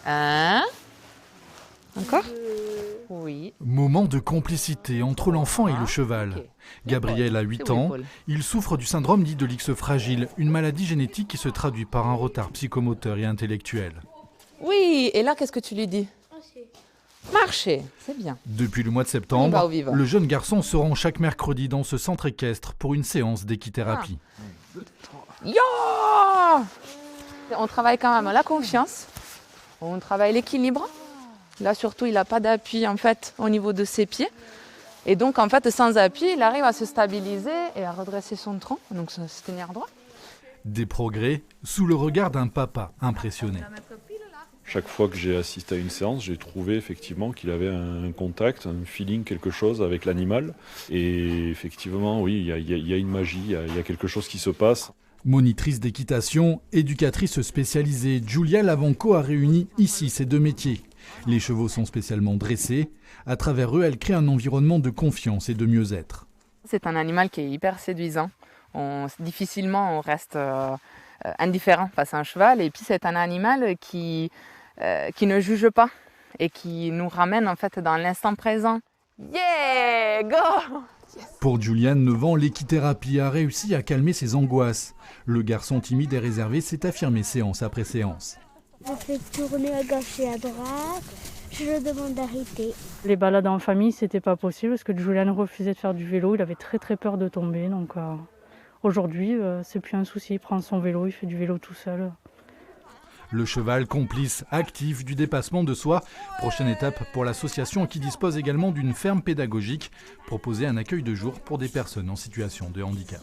1. Encore? Oui. Moment de complicité entre l'enfant et le cheval. Ok. Gabriel a 8 ans. Il souffre du syndrome dit de l'X fragile, une maladie génétique qui se traduit par un retard psychomoteur et intellectuel. Oui, et là, qu'est-ce que tu lui dis? Marcher, c'est bien. Depuis le mois de On va septembre, au vivant. le jeune garçon se rend chaque mercredi dans ce centre équestre pour une séance d'équithérapie. Yo! On travaille quand même la confiance, on travaille l'équilibre. Là, surtout, il n'a pas d'appui en fait au niveau de ses pieds. Et donc, en fait, sans appui, il arrive à se stabiliser et à redresser son tronc, donc se tenir droit. Des progrès sous le regard d'un papa impressionné. Chaque fois que j'ai assisté à une séance, j'ai trouvé effectivement qu'il avait un contact, un feeling, quelque chose avec l'animal. Et effectivement, oui, il y a une magie, il y a quelque chose qui se passe. Monitrice d'équitation, éducatrice spécialisée, Julia Lavanco a réuni ici ces deux métiers. Les chevaux sont spécialement dressés. À travers eux, elle crée un environnement de confiance et de mieux-être. C'est un animal qui est hyper séduisant. Difficilement on reste indifférent face à un cheval. Et puis c'est un animal qui ne juge pas et qui nous ramène en fait dans l'instant présent. Yeah, go! Pour Juliane, 9 ans, l'équithérapie a réussi à calmer ses angoisses. Le garçon timide et réservé s'est affirmé séance après séance. Je fais tourner à gauche et à droite. Je le demande d'arrêter. Les balades en famille, c'était pas possible parce que Julian refusait de faire du vélo. Il avait très peur de tomber. Donc aujourd'hui, c'est plus un souci. Il prend son vélo, il fait du vélo tout seul. Le cheval complice actif du dépassement de soi. Prochaine étape pour l'association qui dispose également d'une ferme pédagogique. Proposer un accueil de jour pour des personnes en situation de handicap.